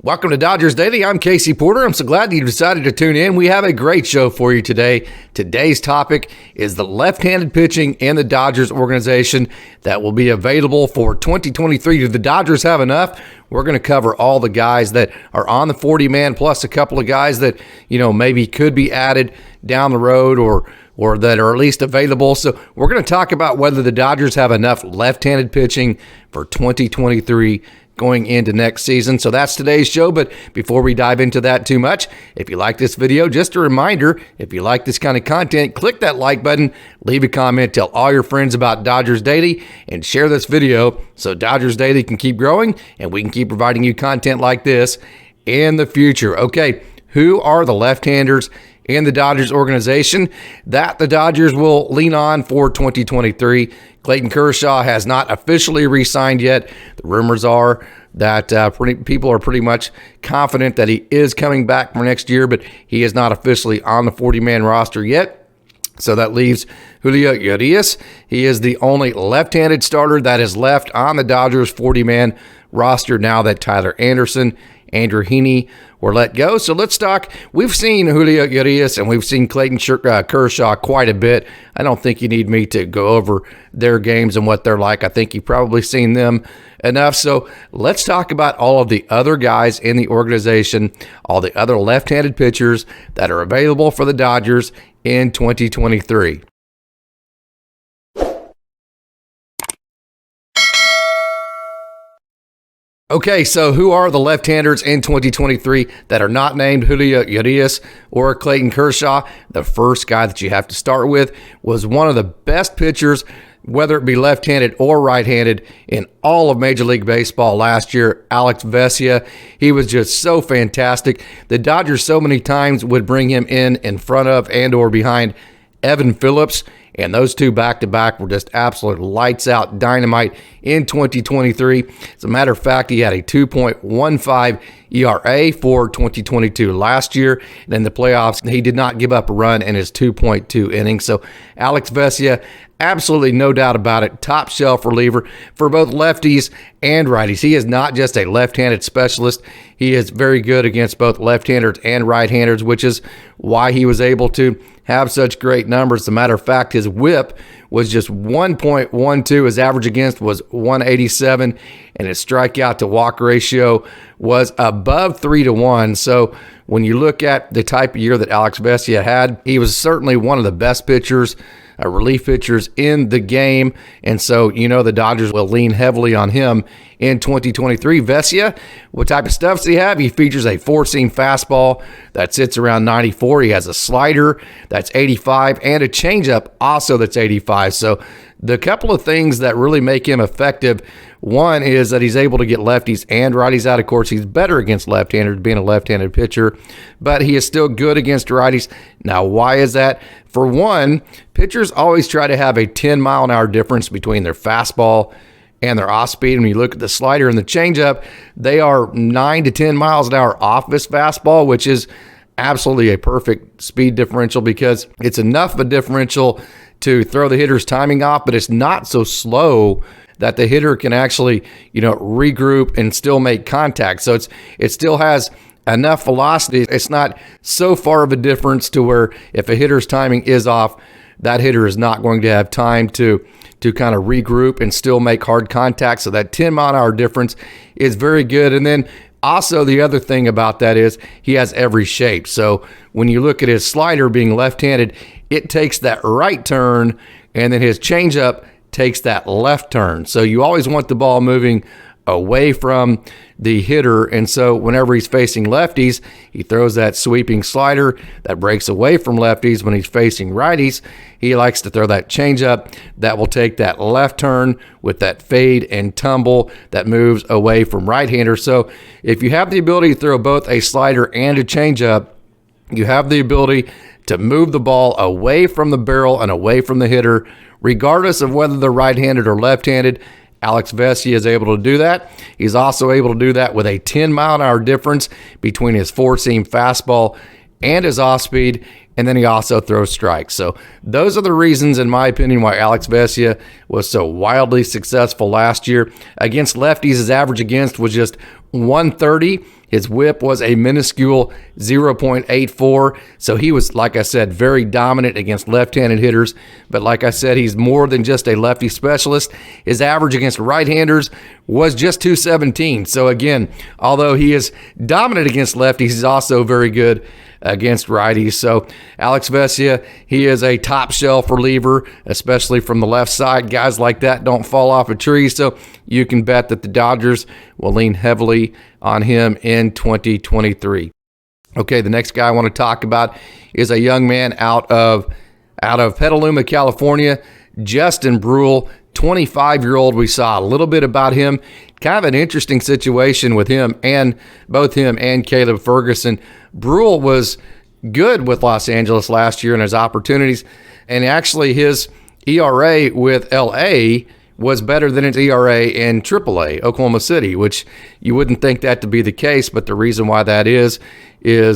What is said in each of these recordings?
Welcome to Dodgers Daily. I'm Casey Porter. I'm so glad that you decided to tune in. We have a great show for you today. Today's topic is the left-handed pitching in the Dodgers organization that will be available for 2023. Do the Dodgers have enough? We're going to cover all the guys that are on the 40-man, plus a couple of guys that, maybe could be added down the road or that are at least available. So we're going to talk about whether the Dodgers have enough left-handed pitching for 2023 going into next season. So that's today's show. But before we dive into that too much, if you like this video, just a reminder, if you like this kind of content, click that like button, leave a comment, tell all your friends about Dodgers Daily, and share this video so Dodgers Daily can keep growing and we can keep providing you content like this in the future. Okay, who are the left-handers in the Dodgers organization that the Dodgers will lean on for 2023? Clayton Kershaw has not officially re-signed yet. The rumors are that people are pretty much confident that he is coming back for next year, but he is not officially on the 40-man roster yet. So that leaves Julio Urias. He is the only left-handed starter that is left on the Dodgers 40-man roster now that Tyler Anderson, Andrew Heaney were let go. So let's talk. We've seen Julio Urias and we've seen Clayton Kershaw quite a bit. I don't think you need me to go over their games and what they're like. I think you've probably seen them enough. So let's talk about all of the other guys in the organization, all the other left-handed pitchers that are available for the Dodgers in 2023. Okay, so who are the left-handers in 2023 that are not named Julio Urias or Clayton Kershaw? The first guy that you have to start with was one of the best pitchers, whether it be left-handed or right-handed, in all of Major League Baseball last year, Alex Vesia. He was just so fantastic. The Dodgers so many times would bring him in front of and or behind Evan Phillips, and those two back-to-back were just absolute lights-out dynamite in 2023. As a matter of fact, he had a 2.15 ERA for 2022 last year. And in the playoffs, he did not give up a run in his 2.2 innings. So Alex Vesia, absolutely no doubt about it, top shelf reliever for both lefties and righties. He is not just a left-handed specialist. He is very good against both left-handers and right-handers, which is why he was able to have such great numbers. As a matter of fact, his whip was just 1.12. His average against was 187, and his strikeout to walk ratio was above 3-1. So when you look at the type of year that Alex Vesia had, he was certainly one of the best pitchers, relief pitchers in the game. And so, the Dodgers will lean heavily on him in 2023. Vesia, what type of stuff does he have? He features a four-seam fastball that sits around 94. He has a slider that's 85 and a changeup also that's 85. So the couple of things that really make him effective, one is that he's able to get lefties and righties out. Of course, he's better against left-handers being a left-handed pitcher, but he is still good against righties. Now, why is that? For one, pitchers always try to have a 10-mile-an-hour difference between their fastball and their off speed. And when you look at the slider and the changeup, they are 9 to 10 miles an hour off this fastball, which is absolutely a perfect speed differential because it's enough of a differential to throw the hitter's timing off, but it's not so slow that the hitter can actually, regroup and still make contact. So it still has enough velocity. It's not so far of a difference to where if a hitter's timing is off, that hitter is not going to have time to kind of regroup and still make hard contact. So that 10-mile-an-hour difference is very good. And then also the other thing about that is he has every shape. So when you look at his slider being left-handed, it takes that right turn, and then his changeup takes that left turn. So you always want the ball moving away from the hitter, and so whenever he's facing lefties, he throws that sweeping slider that breaks away from lefties. When he's facing righties, he likes to throw that changeup that will take that left turn with that fade and tumble that moves away from right-handers. So if you have the ability to throw both a slider and a changeup, you have the ability to move the ball away from the barrel and away from the hitter, regardless of whether they're right-handed or left-handed. Alex Vesia is able to do that. He's also able to do that with a 10-mile-an-hour difference between his four-seam fastball and his off-speed, and then he also throws strikes. So those are the reasons, in my opinion, why Alex Vesia was so wildly successful last year. Against lefties, his average against was just 130. His whip was a minuscule 0.84. So he was, like I said, very dominant against left-handed hitters. But like I said, he's more than just a lefty specialist. His average against right-handers was just 217. So again, although he is dominant against lefties, he's also very good against righties. So Alex Vesia, he is a top shelf reliever, especially from the left side. Guys like that don't fall off a tree, so you can bet that the Dodgers will lean heavily on him in 2023. Okay, the next guy I want to talk about is a young man out of Petaluma, California, Justin Brule, 25-year-old. We saw a little bit about him. Kind of an interesting situation with him and both him and Caleb Ferguson. Brule was good with Los Angeles last year in his opportunities, and actually his ERA with LA was better than his ERA in AAA, Oklahoma City, which you wouldn't think that to be the case, but the reason why that is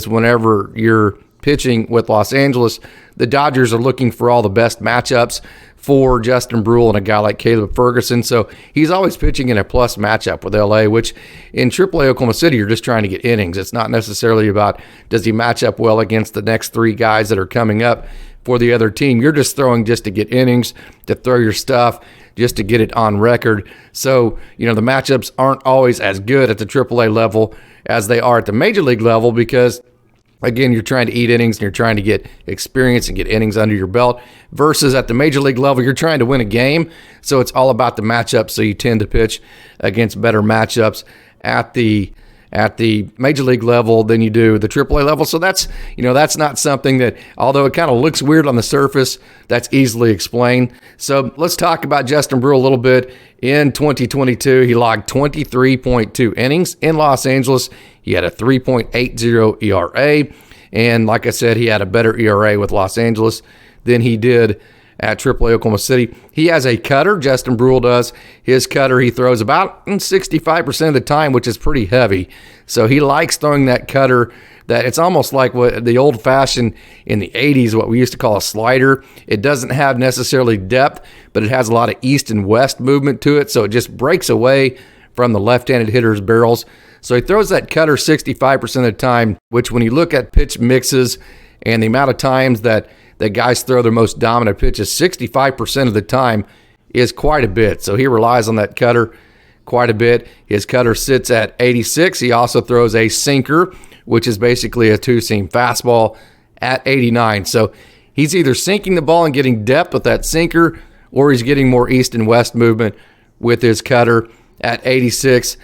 whenever you're pitching with Los Angeles, the Dodgers are looking for all the best matchups for Justin Brule and a guy like Caleb Ferguson. So he's always pitching in a plus matchup with LA, which in AAA Oklahoma City, you're just trying to get innings. It's not necessarily about does he match up well against the next three guys that are coming up for the other team. You're just throwing just to get innings, to throw your stuff, just to get it on record. So, the matchups aren't always as good at the AAA level as they are at the major league level because, again, you're trying to eat innings and you're trying to get experience and get innings under your belt versus at the major league level, you're trying to win a game. So it's all about the matchups. So you tend to pitch against better matchups at the major league level than you do the AAA level. So that's not something that, although it kind of looks weird on the surface, that's easily explained. So let's talk about Justin Brule a little bit. In 2022, he logged 23.2 innings in Los Angeles. He had a 3.80 ERA. And like I said, he had a better ERA with Los Angeles than he did at AAA Oklahoma City. He has a cutter, Justin Brule does. His cutter he throws about 65% of the time, which is pretty heavy. So he likes throwing that cutter that it's almost like what the old-fashioned in the 80s, what we used to call a slider. It doesn't have necessarily depth, but it has a lot of east and west movement to it, so it just breaks away from the left-handed hitter's barrels. So he throws that cutter 65% of the time, which when you look at pitch mixes and the amount of times that guys throw their most dominant pitches, 65% of the time is quite a bit. So he relies on that cutter quite a bit. His cutter sits at 86. He also throws a sinker, which is basically a two-seam fastball, at 89. So he's either sinking the ball and getting depth with that sinker, or he's getting more east and west movement with his cutter at 86.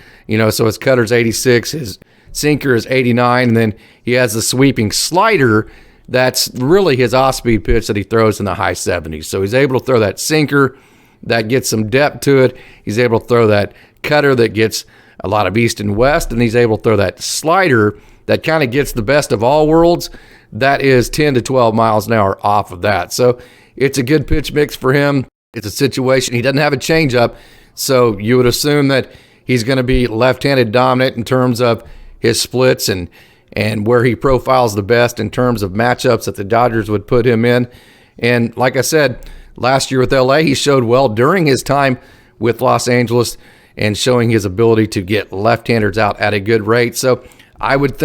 So his cutter's 86, his sinker is 89, and then he has the sweeping slider. That's really his off-speed pitch that he throws in the high 70s. So he's able to throw that sinker that gets some depth to it. He's able to throw that cutter that gets a lot of east and west, and he's able to throw that slider that kind of gets the best of all worlds. That is 10 to 12 miles an hour off of that. So it's a good pitch mix for him. It's a situation. He doesn't have a changeup, so you would assume that he's going to be left-handed dominant in terms of his splits and where he profiles the best in terms of matchups that the Dodgers would put him in. And like I said, last year with LA, he showed well during his time with Los Angeles and showing his ability to get left-handers out at a good rate. So I would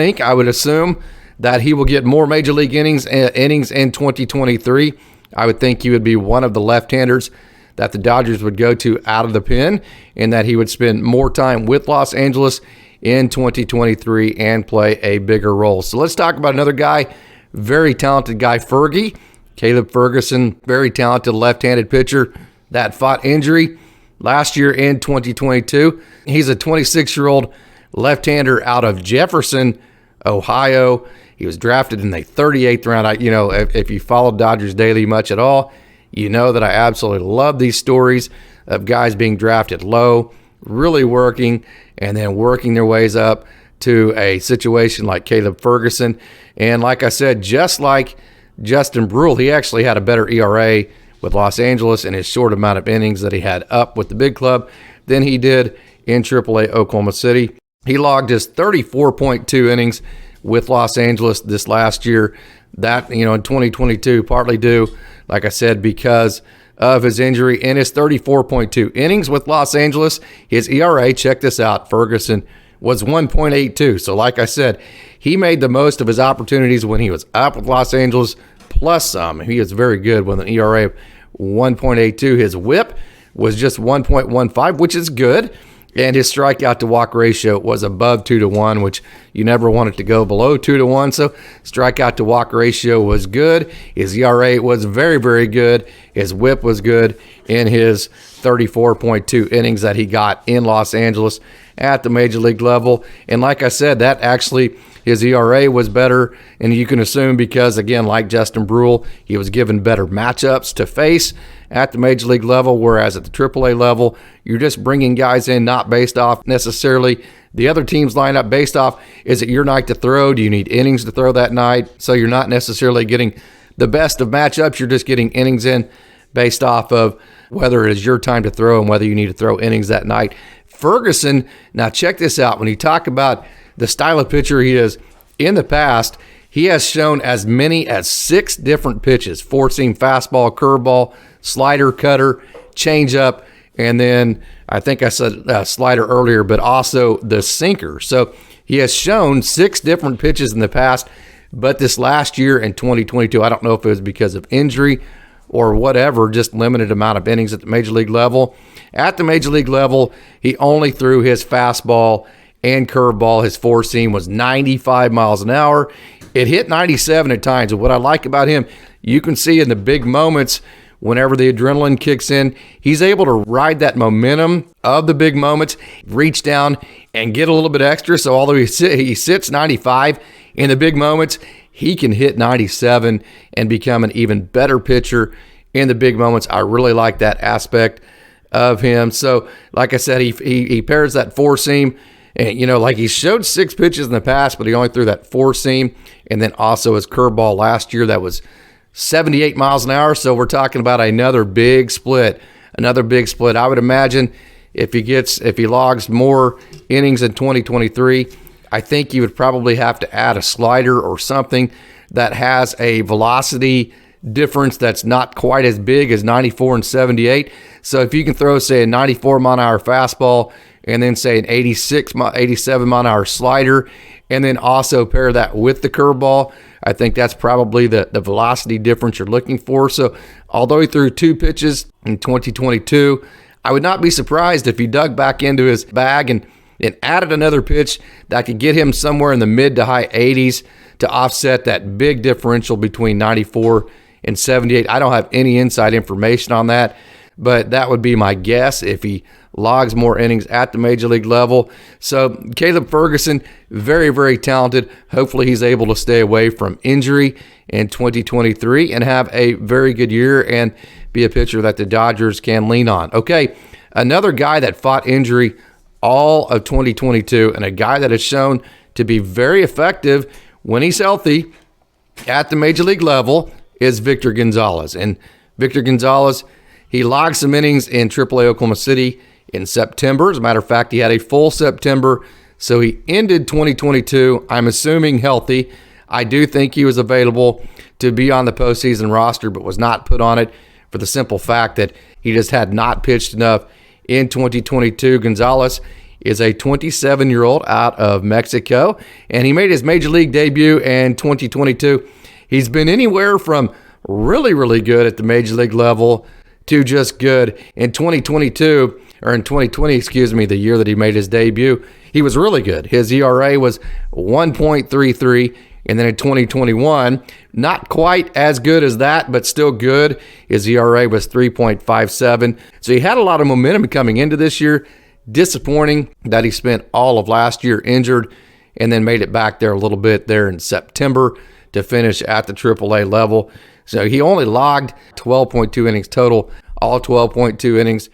assume that he will get more major league innings in 2023. I would think he would be one of the left-handers that the Dodgers would go to out of the pen, and that he would spend more time with Los Angeles in 2023 and play a bigger role. So let's talk about another guy, very talented guy, Fergie. Caleb Ferguson, very talented left-handed pitcher that fought injury last year in 2022. He's a 26-year-old left-hander out of Jefferson, Ohio. He was drafted in the 38th round. If you followed Dodgers Daily much at all, you know that I absolutely love these stories of guys being drafted low, really working, and then working their ways up to a situation like Caleb Ferguson. And like I said, just like Justin Brule, he actually had a better ERA with Los Angeles in his short amount of innings that he had up with the big club than he did in AAA Oklahoma City. He logged his 34.2 innings with Los Angeles this last year. That, in 2022, partly due, like I said, because of his injury. In his 34.2 innings with Los Angeles, his ERA, check this out, Ferguson, was 1.82. So like I said, he made the most of his opportunities when he was up with Los Angeles, plus some. He is very good with an ERA of 1.82. His whip was just 1.15, which is good. And his strikeout to walk ratio was above 2-1, which you never want it to go below 2-1. So strikeout to walk ratio was good. His ERA was very, very good. His whip was good in his 34.2 innings that he got in Los Angeles at the major league level. And like I said, that actually, his ERA was better, and you can assume because, again, like Justin Brule, he was given better matchups to face at the major league level, whereas at the AAA level, you're just bringing guys in not based off necessarily the other team's lineup, based off, is it your night to throw? Do you need innings to throw that night? So you're not necessarily getting the best of matchups. You're just getting innings in based off of whether it is your time to throw and whether you need to throw innings that night. Ferguson, now check this out. When you talk about the style of pitcher he is, in the past, he has shown as many as 6 different pitches: four-seam fastball, curveball, slider, cutter, changeup, and then I think I said slider earlier, but also the sinker. So he has shown 6 different pitches in the past, but this last year in 2022, I don't know if it was because of injury or whatever, just limited amount of innings at the major league level. At the major league level, he only threw his fastball and curveball. His four-seam was 95 miles an hour. It hit 97 at times. And what I like about him, you can see in the big moments, whenever the adrenaline kicks in, he's able to ride that momentum of the big moments, reach down and get a little bit extra. So although he sits 95 in the big moments, he can hit 97 and become an even better pitcher in the big moments. I really like that aspect of him. So like I said, he pairs that four-seam. And, you know, like he showed 6 pitches in the past, but he only threw that four-seam. And then also his curveball last year, that was 78 miles an hour. So we're talking about another big split. I would imagine if he logs more innings in 2023, I think you would probably have to add a slider or something that has a velocity difference that's not quite as big as 94 and 78. So if you can throw, say, a 94 mile an hour fastball and then say an 87 mile an hour slider, and then also pair that with the curveball, I think that's probably the velocity difference you're looking for. So although he threw 2 pitches in 2022, I would not be surprised if he dug back into his bag and added another pitch that could get him somewhere in the mid to high 80s to offset that big differential between 94 and 78. I don't have any inside information on that, but that would be my guess if he logs more innings at the major league level. So Caleb Ferguson, very, very talented. Hopefully he's able to stay away from injury in 2023 and have a very good year and be a pitcher that the Dodgers can lean on. Okay, another guy that fought injury all of 2022 and a guy that has shown to be very effective when he's healthy at the major league level is Victor Gonzalez. And Victor Gonzalez, he logged some innings in AAA Oklahoma City in September. As a matter of fact, he had a full September, so he ended 2022, I'm assuming, healthy. I do think he was available to be on the postseason roster, but was not put on it for the simple fact that he just had not pitched enough in 2022. Gonzalez is a 27-year-old out of Mexico, and he made his major league debut in 2022. He's been anywhere from really, really good at the major league level to just good. In 2022, or in 2020, the year that he made his debut, he was really good. His ERA was 1.33, and then in 2021, not quite as good as that, but still good. His ERA was 3.57. So he had a lot of momentum coming into this year. Disappointing that he spent all of last year injured and then made it back there a little bit there in September to finish at the AAA level. So he only logged 12.2 innings total. All 12.2 innings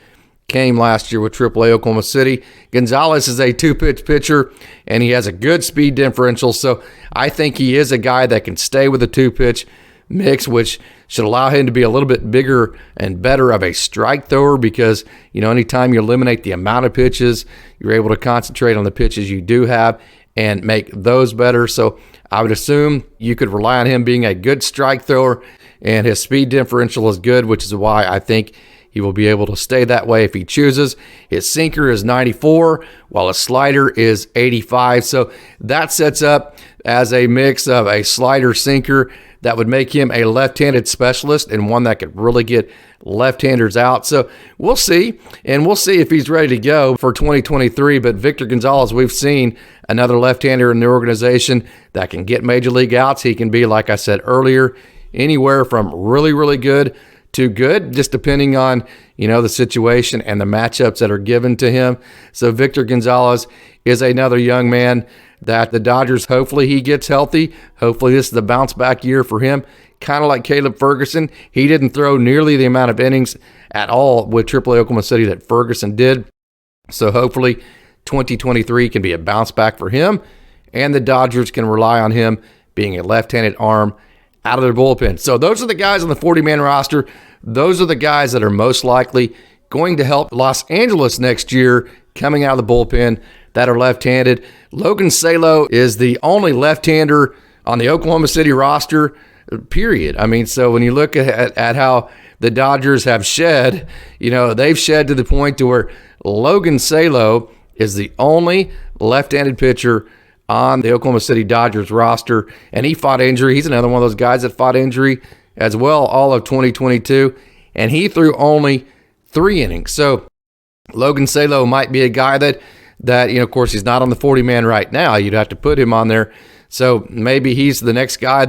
came last year with AAA Oklahoma City. Gonzalez is a 2-pitch pitcher, and he has a good speed differential. So I think he is a guy that can stay with a 2-pitch mix, which should allow him to be a little bit bigger and better of a strike thrower because, you know, anytime you eliminate the amount of pitches, you're able to concentrate on the pitches you do have and make those better. So I would assume you could rely on him being a good strike thrower, and his speed differential is good, which is why I think He will be able to stay that way if he chooses. His sinker is 94, while his slider is 85. So that sets up as a mix of a slider sinker that would make him a left-handed specialist and one that could really get left-handers out. So we'll see, and we'll see if he's ready to go for 2023. But Victor Gonzalez, we've seen another left-hander in the organization that can get major league outs. He can be, like I said earlier, anywhere from really, really good to good, just depending on, the situation and the matchups that are given to him. So Victor Gonzalez is another young man that the Dodgers, hopefully he gets healthy. Hopefully this is a bounce back year for him. Kind of like Caleb Ferguson. He didn't throw nearly the amount of innings at all with AAA Oklahoma City that Ferguson did. So hopefully 2023 can be a bounce back for him, and the Dodgers can rely on him being a left-handed arm out of their bullpen. So those are the guys on the 40-man roster. Those are the guys that are most likely going to help Los Angeles next year coming out of the bullpen that are left-handed. Logan Salo is the only left-hander on the Oklahoma City roster, period. I mean, so when you look at how the Dodgers have shed, they've shed to the point to where Logan Salo is the only left-handed pitcher on the Oklahoma City Dodgers roster, and he fought injury. He's another one of those guys that fought injury as well all of 2022, and he threw only 3 innings. So Logan Salo might be a guy that of course, he's not on the 40-man right now. You'd have to put him on there. So maybe he's the next guy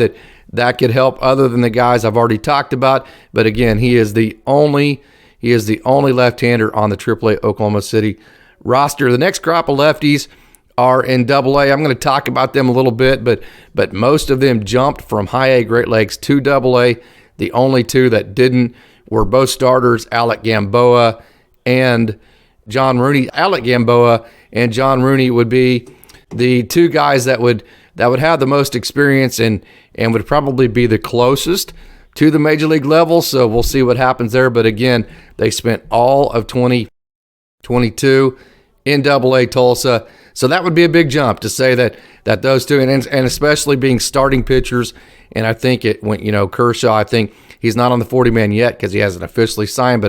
that could help other than the guys I've already talked about. But again, he is the only left-hander on the AAA Oklahoma City roster. The next crop of lefties are in AA. I'm going to talk about them a little bit, but most of them jumped from High A Great Lakes to AA. The only 2 that didn't were both starters, Alec Gamboa and John Rooney. Alec Gamboa and John Rooney would be the 2 guys that would have the most experience and would probably be the closest to the major league level. So we'll see what happens there. But again, they spent all of 2022 in AA Tulsa. So that would be a big jump to say that those 2, and especially being starting pitchers. And I think it went, Kershaw, I think he's not on the 40-man yet because he hasn't officially signed,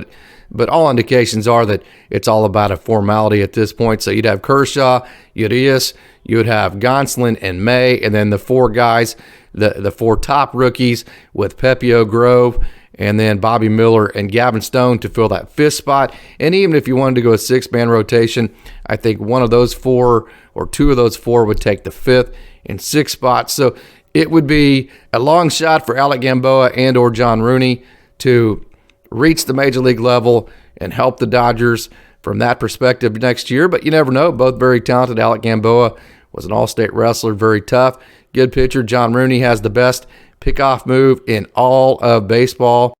but all indications are that it's all about a formality at this point. So you'd have Kershaw, Urias, you would have Gonzalez and May, and then the 4 guys, the 4 top rookies with Pepio, Grove, and then Bobby Miller and Gavin Stone to fill that 5th spot. And even if you wanted to go a 6-man rotation, I think one of those 4 or 2 of those 4 would take the 5th and 6th spot. So it would be a long shot for Alec Gamboa and or John Rooney to reach the major league level and help the Dodgers from that perspective next year. But you never know. Both very talented. Alec Gamboa was an all-state wrestler, very tough, good pitcher. John Rooney has the best pickoff move in all of baseball.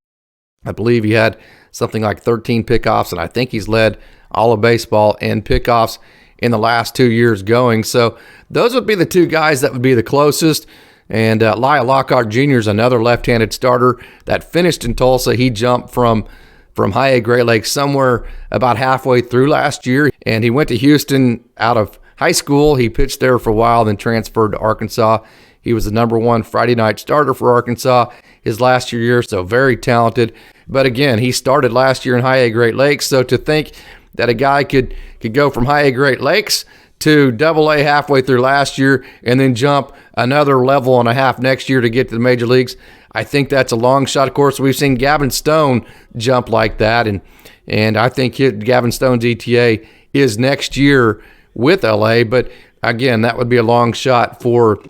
I believe he had something like 13 pickoffs, and I think he's led all of baseball in pickoffs in the last 2 years going. So those would be the 2 guys that would be the closest. And Lyle Lockhart Jr. is another left-handed starter that finished in Tulsa. He jumped from High A Great Lakes somewhere about halfway through last year, and he went to Houston out of high school. He pitched there for a while, then transferred to Arkansas. He was the number 1 Friday night starter for Arkansas his last year, so very talented. But again, he started last year in High A Great Lakes, so to think that a guy could go from High A Great Lakes to AA halfway through last year and then jump another level and a half next year to get to the major leagues, I think that's a long shot. Of course, we've seen Gavin Stone jump like that, and I think Gavin Stone's ETA is next year with LA. But again, that would be a long shot for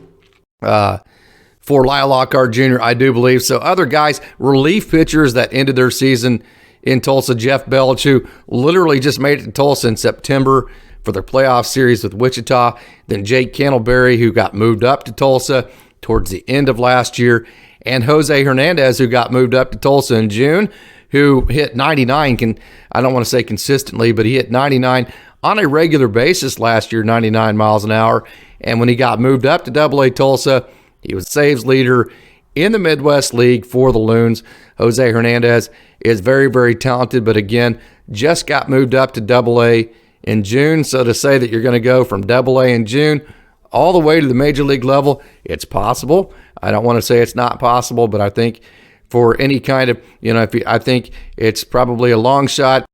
Lyle Lockhart Jr., I do believe. So other guys, relief pitchers that ended their season in Tulsa, Jeff Belch, who literally just made it to Tulsa in September for their playoff series with Wichita. Then Jake Candleberry, who got moved up to Tulsa towards the end of last year. And Jose Hernandez, who got moved up to Tulsa in June, who hit 99, I don't want to say consistently, but he hit 99 on a regular basis last year, 99 miles an hour. And when he got moved up to AA Tulsa, he was saves leader in the Midwest League for the Loons. Jose Hernandez is very, very talented, but again, just got moved up to AA in June. So to say that you're going to go from AA in June all the way to the major league level, it's possible. I don't want to say it's not possible, but I think for any kind of, I think it's probably a long shot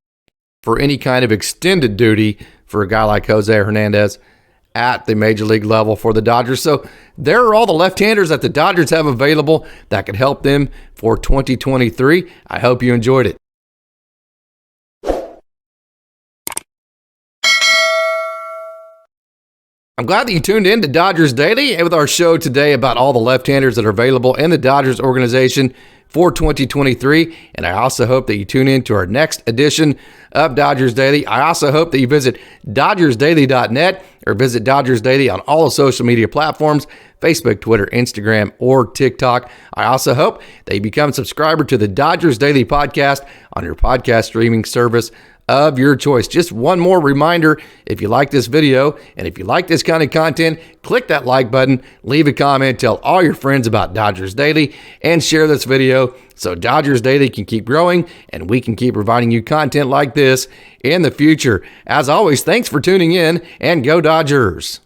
for any kind of extended duty for a guy like Jose Hernandez at the major league level for the Dodgers. So there are all the left-handers that the Dodgers have available that could help them for 2023. I hope you enjoyed it. I'm glad that you tuned in to Dodgers Daily and with our show today about all the left-handers that are available in the Dodgers organization for 2023. And I also hope that you tune in to our next edition of Dodgers Daily. I also hope that you visit DodgersDaily.net or visit Dodgers Daily on all the social media platforms, Facebook, Twitter, Instagram, or TikTok. I also hope that you become a subscriber to the Dodgers Daily podcast on your podcast streaming service of your choice. Just one more reminder, if you like this video and if you like this kind of content, click that like button, leave a comment, tell all your friends about Dodgers Daily, and share this video so Dodgers Daily can keep growing and we can keep providing you content like this in the future. As always, thanks for tuning in, and go Dodgers.